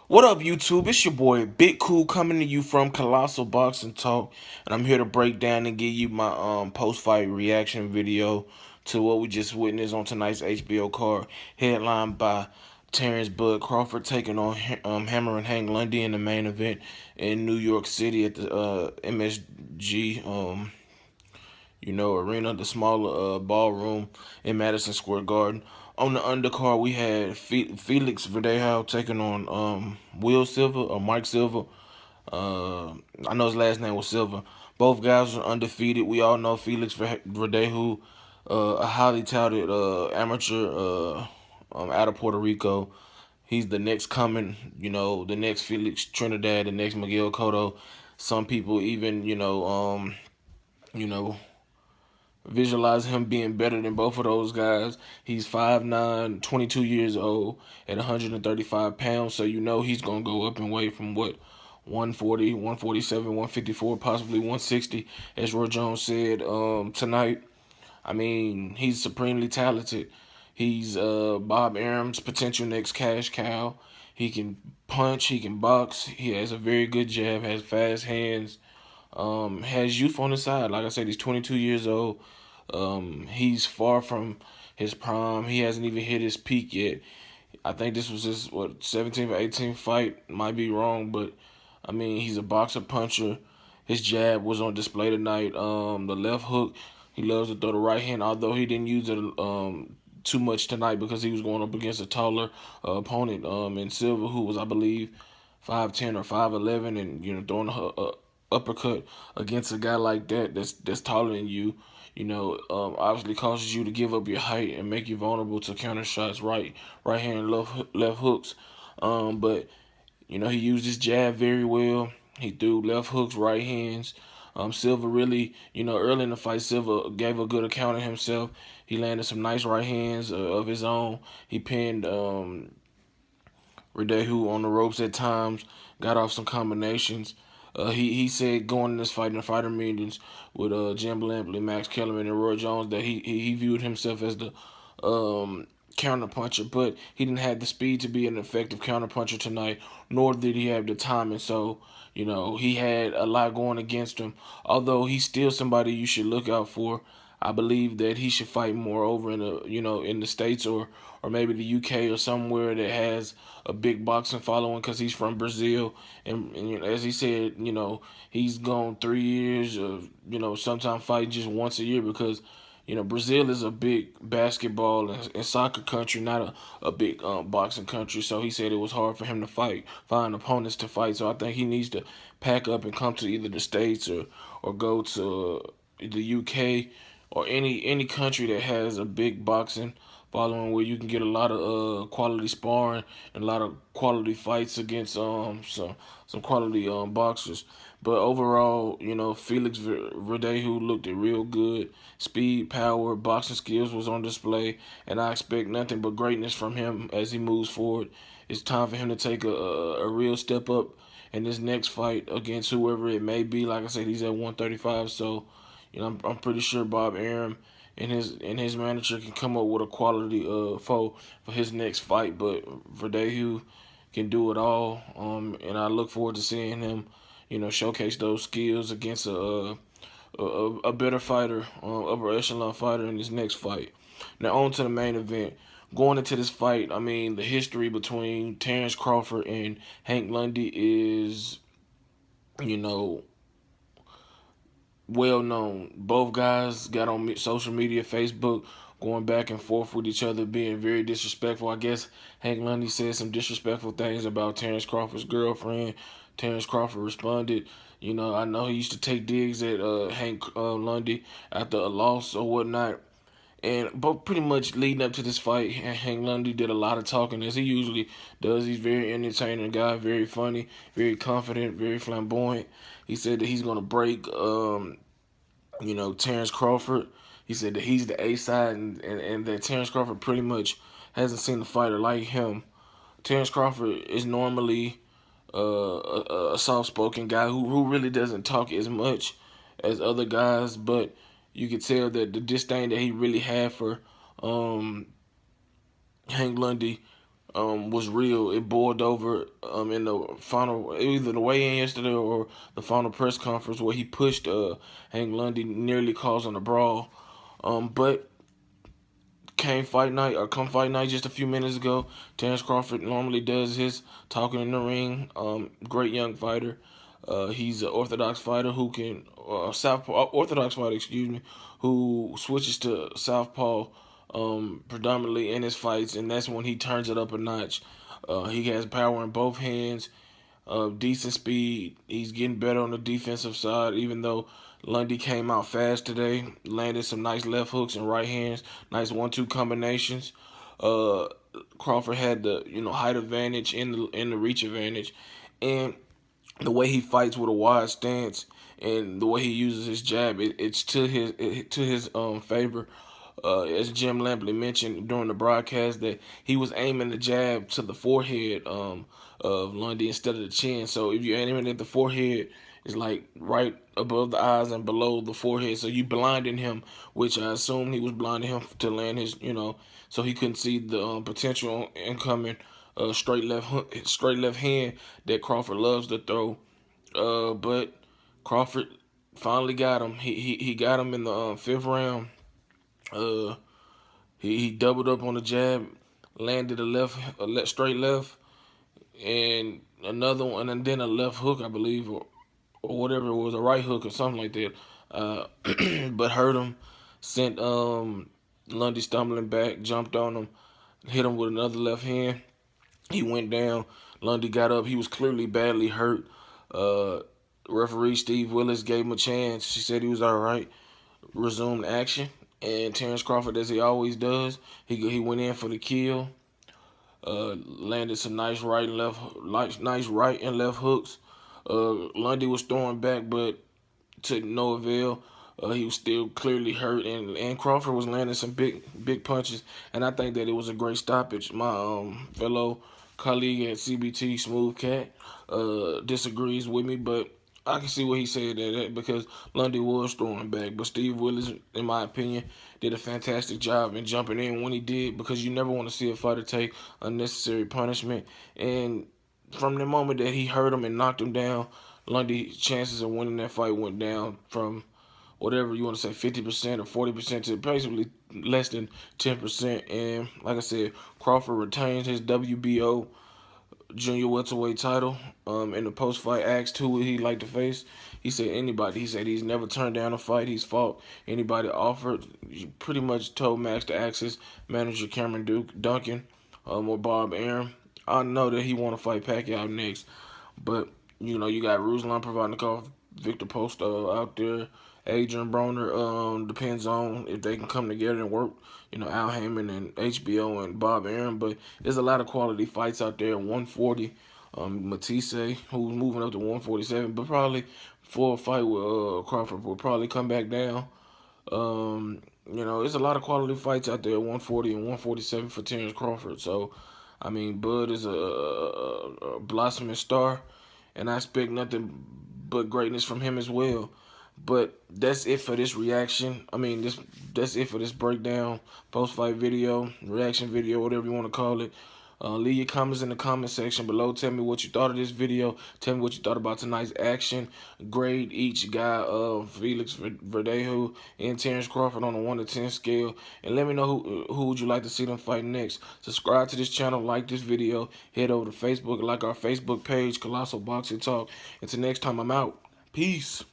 What up, YouTube? It's your boy Big Cool coming to you from Colossal Boxing Talk, and I'm here to break down and give you my post-fight reaction video to what we just witnessed on tonight's HBO card, headlined by Terence Crawford taking on Hammer and Hank Lundy in the main event in New York City at the MSG arena, the smaller ballroom in Madison Square Garden. On the undercard, we had Felix Verdejo taking on Will Silva or Mike Silva. I know his last name was Silva. Both guys are undefeated. We all know Felix Verdejo, a highly touted amateur out of Puerto Rico. He's the next coming, the next Felix Trinidad, the next Miguel Cotto. Some people even, you know, visualize him being better than both of those guys. He's 5'9", 22 years old at 135 pounds. So he's going to go up in weight from what, 140, 147, 154, possibly 160, as Roy Jones said tonight. I mean, he's supremely talented. He's Bob Arum's potential next cash cow. He can punch, he can box, he has a very good jab, has fast hands, has youth on the side. Like I said, he's 22 years old. He's far from his prime. He hasn't even hit his peak yet. I think this was his 17th or 18th fight. Might be wrong, but I mean, he's a boxer puncher. His jab was on display tonight. The left hook, he loves to throw the right hand, although he didn't use it too much tonight because he was going up against a taller opponent in Silva, who was, I believe, 5'10" or 5'11", and throwing a uppercut against a guy like that that's taller than you, obviously causes you to give up your height and make you vulnerable to counter shots, right hand, left hooks. But he used his jab very well. He threw left hooks, right hands. Silva really, early in the fight, Silva gave a good account of himself. He landed some nice right hands of his own. He pinned Verdejo on the ropes at times, got off some combinations. He said going in this fight in the fighter meetings with Jim Lampley, Max Kellerman, and Roy Jones that he viewed himself as the counter puncher, but he didn't have the speed to be an effective counter puncher tonight, nor did he have the timing. So he had a lot going against him. Although he's still somebody you should look out for. I believe that he should fight more over in the in the States or maybe the UK or somewhere that has a big boxing following because he's from Brazil and as he said, he's gone 3 years of sometimes fighting just once a year because Brazil is a big basketball and soccer country, not a big boxing country. So he said it was hard for him to find opponents to fight. So I think he needs to pack up and come to either the States or go to the UK or any country that has a big boxing following where you can get a lot of quality sparring and a lot of quality fights against some quality boxers. But overall, Felix Verdejo looked it real good. Speed, power, boxing skills was on display, and I expect nothing but greatness from him as he moves forward. It's time for him to take a real step up in this next fight against whoever it may be. Like I said, he's at 135, so I'm pretty sure Bob Arum and his manager can come up with a quality foe for his next fight. But Verdejo can do it all, and I look forward to seeing him, showcase those skills against a better fighter, upper echelon fighter in his next fight. Now on to the main event. Going into this fight, I mean, the history between Terence Crawford and Hank Lundy is, you know, well known. Both guys got on social media, Facebook, going back and forth with each other, being very disrespectful. I guess Hank Lundy said some disrespectful things about Terence Crawford's girlfriend. Terence Crawford responded. I know he used to take digs at Hank Lundy after a loss or whatnot. But pretty much leading up to this fight, Hank Lundy did a lot of talking as he usually does. He's very entertaining guy, very funny, very confident, very flamboyant. He said that he's gonna break Terence Crawford. He said that he's the A side and that Terence Crawford pretty much hasn't seen a fighter like him. Terence Crawford is normally a soft-spoken guy who really doesn't talk as much as other guys, but you could tell that the disdain that he really had for Hank Lundy was real. It boiled over in the final, either the weigh-in yesterday or the final press conference where he pushed Hank Lundy, nearly causing a brawl. But come fight night just a few minutes ago, Terence Crawford normally does his talking in the ring. Great young fighter. He's an orthodox fighter who can southpaw orthodox fighter, excuse me, who switches to southpaw predominantly in his fights, and that's when he turns it up a notch. He has power in both hands, decent speed. He's getting better on the defensive side, even though Lundy came out fast today, landed some nice left hooks and right hands, nice 1-2 combinations. Uh, Crawford had the height advantage in the reach advantage, and the way he fights with a wide stance and the way he uses his jab, it's to his favor. As Jim Lampley mentioned during the broadcast, that he was aiming the jab to the forehead of Lundy instead of the chin. So if you're aiming at the forehead, it's like right above the eyes and below the forehead. So you blinding him, which I assume he was blinding him to land his, so he couldn't see the potential incoming straight left hand that Crawford loves to throw. But Crawford finally got him. He got him in the fifth round. Uh, he doubled up on the jab, landed a straight left, and another one, and then a left hook, I believe, or whatever it was, a right hook or something like that. But hurt him, sent Lundy stumbling back, jumped on him, hit him with another left hand. He went down. Lundy got up. He was clearly badly hurt. Uh, Referee Steve Willis gave him a chance. She said he was all right. Resumed action, and Terence Crawford, as he always does, he went in for the kill. Landed some nice right and left hooks. Lundy was throwing back, but to no avail. He was still clearly hurt, and Crawford was landing some big punches, and I think that it was a great stoppage. My fellow colleague at CBT, Smooth Cat, disagrees with me, but I can see what he said that because Lundy was throwing back, but Steve Willis, in my opinion, did a fantastic job in jumping in when he did, because you never want to see a fighter take unnecessary punishment. And from the moment that he hurt him and knocked him down, Lundy's chances of winning that fight went down from whatever you want to say, 50% or 40% to basically less than 10%. And like I said, Crawford retains his WBO junior welterweight title. In the post-fight asked who he'd like to face, he said anybody. He said he's never turned down a fight. He's fought anybody offered. He pretty much told Max to ask his manager Cameron Duncan or Bob Arum. I know that he want to fight Pacquiao next, but you got Ruslan providing the call, Victor Post out there, Adrian Broner. Depends on if they can come together and work. Al Heyman and HBO and Bob Arum, but there's a lot of quality fights out there. 140, Matisse, who's moving up to 147, but probably for a fight with Crawford will probably come back down. There's a lot of quality fights out there, 140 and 147 for Terence Crawford. So, I mean, Bud is a blossoming star, and I expect nothing but greatness from him as well. But that's it for this reaction. I mean, that's it for this breakdown, post-fight video, reaction video, whatever you want to call it. Leave your comments in the comment section below. Tell me what you thought of this video. Tell me what you thought about tonight's action. Grade each guy of Felix Verdejo and Terence Crawford on a 1 to 10 scale. And let me know who would you like to see them fight next. Subscribe to this channel, like this video. Head over to Facebook, like our Facebook page, Colossal Boxing Talk. Until next time, I'm out. Peace.